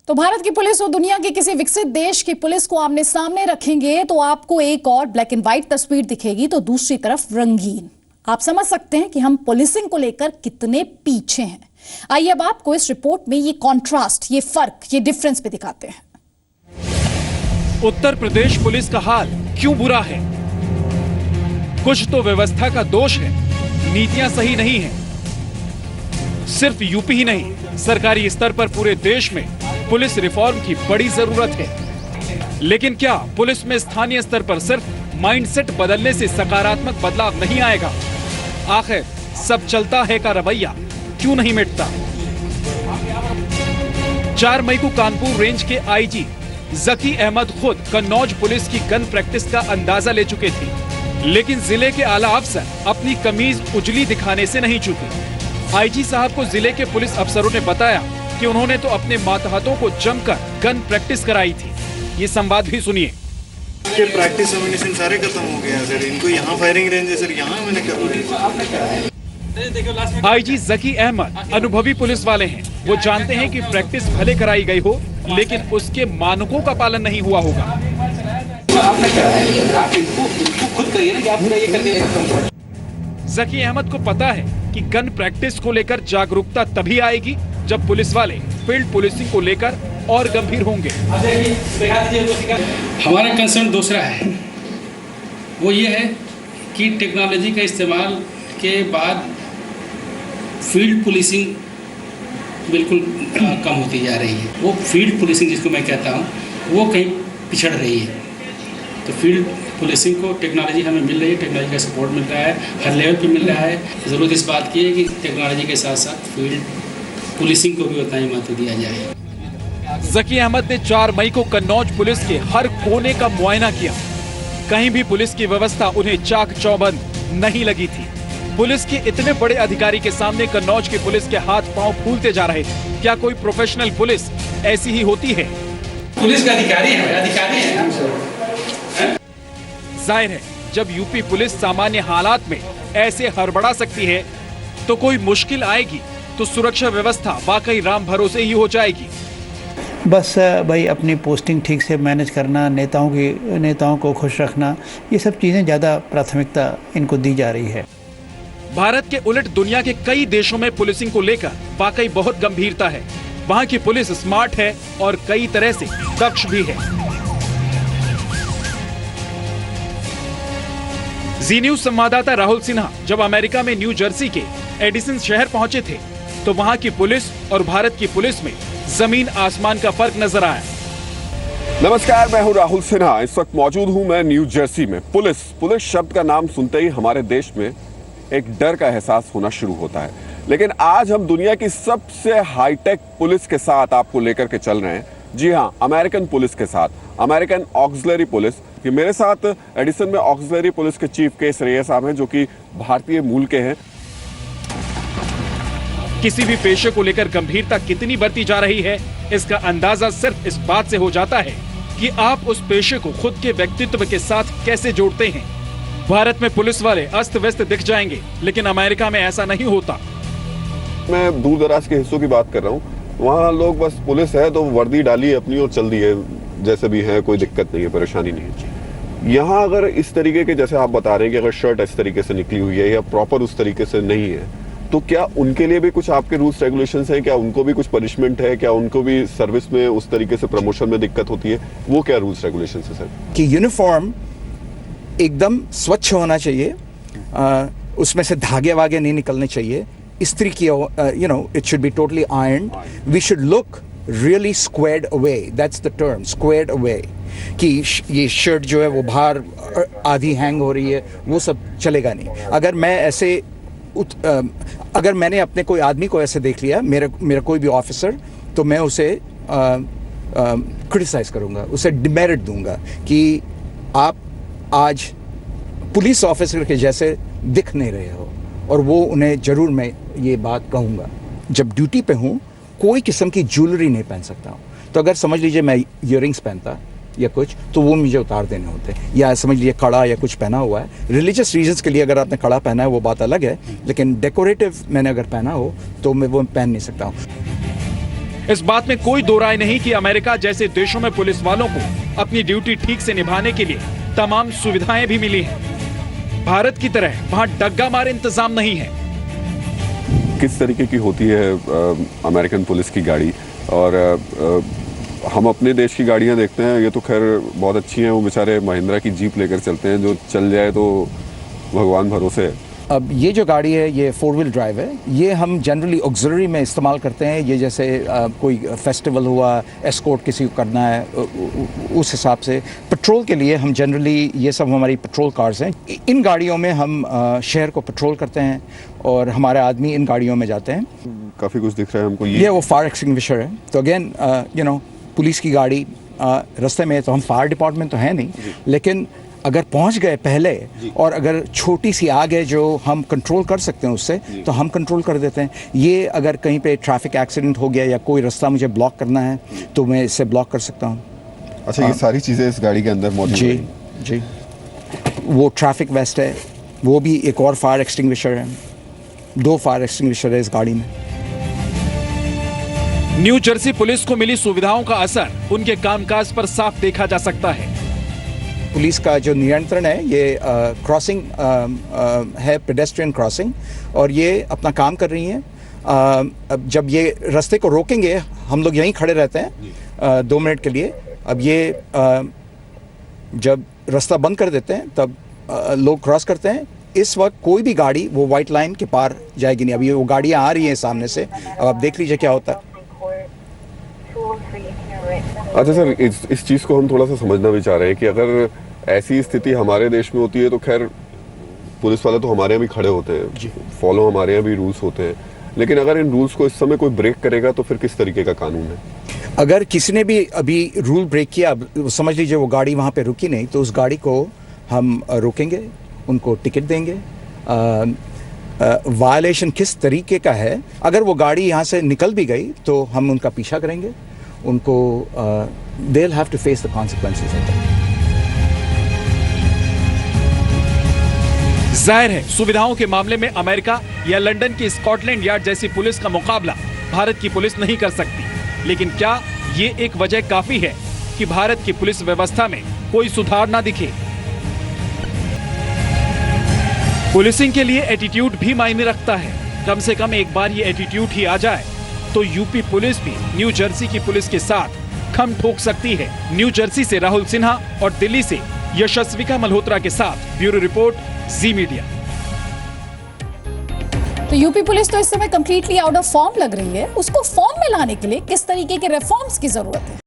तो भारत की पुलिस और दुनिया के किसी विकसित देश की पुलिस को आमने सामने रखेंगे तो आपको एक और ब्लैक एंड व्हाइट तस्वीर दिखेगी, तो दूसरी तरफ रंगीन। आप समझ सकते हैं कि हम पुलिसिंग को लेकर कितने पीछे हैं। आइए अब आपको इस रिपोर्ट में ये कॉन्ट्रास्ट, ये फर्क, ये डिफरेंस भी दिखाते हैं। उत्तर प्रदेश पुलिस का हाल क्यों बुरा है? कुछ तो व्यवस्था का दोष है, नीतियां सही नहीं है। सिर्फ यूपी ही नहीं, सरकारी स्तर पर पूरे देश में पुलिस रिफॉर्म की बड़ी जरूरत है। लेकिन क्या पुलिस में स्थानीय स्तर पर सिर्फ माइंडसेट बदलने से सकारात्मक बदलाव नहीं आएगा? आखिर सब चलता है का रवैया क्यों नहीं मिटता? 4 मई को कानपुर रेंज के आईजी जकी अहमद खुद कन्नौज पुलिस की गन प्रैक्टिस का अंदाजा ले चुके थे, लेकिन जिले के आला अफसर अपनी कमीज उजली दिखाने से नहीं चूके। आईजी साहब को जिले के पुलिस अफसरों ने बताया कि उन्होंने तो अपने मातहतों को जमकर गन प्रैक्टिस कराई थी। ये संवाद भी सुनिए। के प्रैक्टिस एमिनेशन सारे खत्म हो गए हैं सर, इनको यहाँ फायरिंग रेंज है सर, यहाँ मैंने क्या। आईजी जकी अहमद अनुभवी पुलिस वाले हैं। वो जानते हैं कि प्रैक्टिस भले कराई गई हो, लेकिन उसके मानकों का पालन नहीं हुआ होगा। जकी अहमद को पता है कि गन प्रैक्टिस को लेकर जागरूकता तभी आएगी जब पुलिस वाले फील्ड पुलिसिंग को लेकर और गंभीर होंगे। हमारा कंसर्न दूसरा है, वो ये है कि टेक्नोलॉजी का इस्तेमाल के बाद फील्ड पुलिसिंग बिल्कुल कम होती जा रही है। वो फील्ड पुलिसिंग जिसको मैं कहता हूँ, वो कहीं पिछड़ रही है। तो फील्ड पुलिसिंग को टेक्नोलॉजी हमें मिल रही है, टेक्नोलॉजी का सपोर्ट मिल रहा है, हर लेवल पे मिल रहा है। ज़रूरत इस बात की है कि टेक्नोलॉजी के साथ साथ फील्ड पुलिसिंग को भी उतना ही महत्व दिया जाए। जकी अहमद ने 4 मई को कन्नौज पुलिस के हर कोने का मुआयना किया। कहीं भी पुलिस की व्यवस्था उन्हें चाक चौबंद नहीं लगी थी। पुलिस के इतने बड़े अधिकारी के सामने कन्नौज की पुलिस के हाथ पांव फूलते जा रहे थे। क्या कोई प्रोफेशनल पुलिस ऐसी ही होती है? पुलिस का अधिकारी है। जाहिर है, जब यूपी पुलिस सामान्य हालात में ऐसे हड़बड़ा सकती है, तो कोई मुश्किल आएगी तो सुरक्षा व्यवस्था वाकई राम भरोसे ही हो जाएगी। बस भाई अपनी पोस्टिंग ठीक से मैनेज करना, नेताओं को खुश रखना, ये सब चीज़ें ज़्यादा प्राथमिकता इनको दी जा रही है। भारत के उलट दुनिया के कई देशों में पुलिसिंग को लेकर वाकई बहुत गंभीरता है। वहाँ की पुलिस स्मार्ट है और कई तरह से दक्ष भी है। जी न्यूज संवाददाता राहुल सिन्हा जब अमेरिका में न्यू जर्सी के एडिसन शहर पहुंचे थे, तो वहां की पुलिस और भारत की पुलिस में जमीन आसमान का फर्क नजर आया। नमस्कार, मैं हूं राहुल सिन्हा। इस वक्त मौजूद हूं मैं न्यू जर्सी में। पुलिस शब्द का नाम सुनते ही हमारे देश में एक डर का एहसास होना शुरू होता है। लेकिन आज हम दुनिया की सबसे हाईटेक पुलिस के साथ आपको लेकर के चल रहे हैं। जी हाँ, अमेरिकन पुलिस के साथ, अमेरिकन ऑक्सिलरी पुलिस। कि मेरे साथ एडिसन में ऑक्सिलरी पुलिस के चीफ केस रेया साहब हैं, जो कि भारतीय मूल के हैं। किसी भी पेशे को लेकर गंभीरता कितनी बढ़ती जा रही है, इसका अंदाजा सिर्फ इस बात से हो जाता है कि आप उस पेशे को खुद के व्यक्तित्व के साथ कैसे जोड़ते हैं। भारत में पुलिस वाले अस्त व्यस्त दिख जाएंगे, लेकिन अमेरिका में ऐसा नहीं होता। मैं दूर दराज के हिस्सों की बात कर रहा हूँ। वहाँ लोग बस पुलिस है तो वर्दी डाली अपनी और चल दी है, जैसे भी है, कोई दिक्कत नहीं है, परेशानी नहीं है। यहाँ अगर इस तरीके के, जैसे आप बता रहे हैं कि अगर शर्ट इस तरीके से निकली हुई है या प्रॉपर उस तरीके से नहीं है, तो क्या उनके लिए भी कुछ आपके रूल्स रेगुलेशंस हैं? क्या उनको भी कुछ पनिशमेंट है? क्या उनको भी सर्विस में उस तरीके से प्रमोशन में दिक्कत होती है? वो क्या रूल्स रेगुलेशंस है सर? कि यूनिफॉर्म एकदम स्वच्छ होना चाहिए, उसमें से धागे वागे नहीं निकलने चाहिए, इस्त्री की, it should be totally iron, we should look really squared away, that's the term, squared away, कि ये शर्ट जो है वो बाहर आधी हैंग हो रही है, वो सब चलेगा नहीं। अगर मैं ऐसे अगर मैंने अपने कोई आदमी को ऐसे देख लिया, मेरा कोई भी ऑफिसर, तो मैं उसे क्रिटिसाइज करूँगा, उसे डिमेरिट दूंगा कि आप आज पुलिस ऑफिसर के जैसे दिख नहीं रहे हो, और वो उन्हें ज़रूर मैं ये बात कहूँगा। जब ड्यूटी पे हूँ कोई किस्म की ज्वेलरी नहीं पहन सकता हूँ। तो अगर समझ लीजिए मैं ईयरिंग्स पहनता या कुछ, तो वो मुझे उतार देने होते, या समझ लीजिए कड़ा या कुछ पहना हुआ है, रिलीजियस रीजंस के लिए अगर आपने कड़ा पहना है वो बात अलग है, लेकिन डेकोरेटिव मैंने अगर पहना हो तो मैं वो पहन नहीं सकता हूँ। इस बात में कोई दो राय नहीं कि अमेरिका जैसे देशों में पुलिस वालों को अपनी ड्यूटी ठीक से निभाने के लिए तमाम सुविधाएं भी मिली हैं। भारत की तरह वहां डग्गा मार इंतजाम नहीं है। किस तरीके की होती है अमेरिकन पुलिस की गाड़ी, और हम अपने देश की गाड़ियां देखते हैं, ये तो खैर बहुत अच्छी हैं, वो बेचारे महिंद्रा की जीप लेकर चलते हैं, जो चल जाए तो भगवान भरोसे है। अब ये जो गाड़ी है ये 4 व्हील ड्राइव है, ये हम जनरली ऑक्सिलरी में इस्तेमाल करते हैं। ये जैसे कोई फेस्टिवल हुआ, एस्कॉर्ट किसी को करना है, उस हिसाब से पेट्रोल के लिए हम जनरली, ये सब हमारी पेट्रोल कार्स हैं। इन गाड़ियों में हम शहर को पेट्रोल करते हैं और हमारे आदमी इन गाड़ियों में जाते हैं। काफ़ी कुछ दिख रहा है हमको। ये वो फायर एक्सटिंग्विशर है। तो अगेन पुलिस की गाड़ी रास्ते में, तो हम फायर डिपार्टमेंट तो है नहीं, लेकिन अगर पहुंच गए पहले और अगर छोटी सी आग है जो हम कंट्रोल कर सकते हैं उससे, तो हम कंट्रोल कर देते हैं। ये अगर कहीं पे ट्रैफिक एक्सीडेंट हो गया या कोई रास्ता मुझे ब्लॉक करना है तो मैं इससे ब्लॉक कर सकता हूँ। अच्छा, ये सारी चीज़ें इस गाड़ी के अंदर मौजूद जी हैं? जी। वो ट्रैफिक वेस्ट है, वो भी एक और फायर एक्सटिंग्विशर है। 2 फायर एक्सटिंग्विशर है इस गाड़ी में। न्यू जर्सी पुलिस को मिली सुविधाओं का असर उनके कामकाज पर साफ देखा जा सकता है। पुलिस का जो नियंत्रण है, ये क्रॉसिंग है, पेडेस्ट्रियन क्रॉसिंग, और ये अपना काम कर रही हैं। अब जब ये रास्ते को रोकेंगे, हम लोग यहीं खड़े रहते हैं 2 मिनट के लिए। अब ये जब रास्ता बंद कर देते हैं तब लोग क्रॉस करते हैं। इस वक्त कोई भी गाड़ी वो वाइट लाइन के पार जाएगी नहीं। अभी वो गाड़ियाँ आ रही हैं सामने से, अब आप देख लीजिए क्या होता है। अच्छा सर, इस चीज़ को हम थोड़ा सा समझना भी चाह रहे हैं कि अगर ऐसी स्थिति हमारे देश में होती है तो खैर पुलिस वाले तो हमारे यहाँ भी खड़े होते हैं, फॉलो हमारे यहाँ भी रूल्स होते हैं, लेकिन अगर इन रूल्स को इस समय कोई ब्रेक करेगा तो फिर किस तरीके का कानून है? अगर किसी ने भी अभी रूल ब्रेक किया, समझ लीजिए वो गाड़ी वहाँ पे रुकी नहीं, तो उस गाड़ी को हम रोकेंगे, उनको टिकट देंगे। वायलेशन किस तरीके का है, अगर वो गाड़ी यहाँ से निकल भी गई तो हम उनका पीछा करेंगे, उनको they will have to face the consequences of that. जाहिर है, सुविधाओं के मामले में अमेरिका या लंदन की स्कॉटलैंड यार्ड जैसी पुलिस का मुकाबला भारत की पुलिस नहीं कर सकती। लेकिन क्या ये एक वजह काफी है कि भारत की पुलिस व्यवस्था में कोई सुधार ना दिखे? पुलिसिंग के लिए एटीट्यूड भी मायने रखता है। कम से कम एक बार ये एटीट्यूड ही आ जाए तो यूपी पुलिस भी न्यू जर्सी की पुलिस के साथ खम ठोक सकती है। न्यू जर्सी से राहुल सिन्हा और दिल्ली से यशस्विका मल्होत्रा के साथ ब्यूरो रिपोर्ट, जी मीडिया। तो यूपी पुलिस तो इस समय कंप्लीटली आउट ऑफ फॉर्म लग रही है। उसको फॉर्म में लाने के लिए किस तरीके के रिफॉर्म्स की जरूरत है?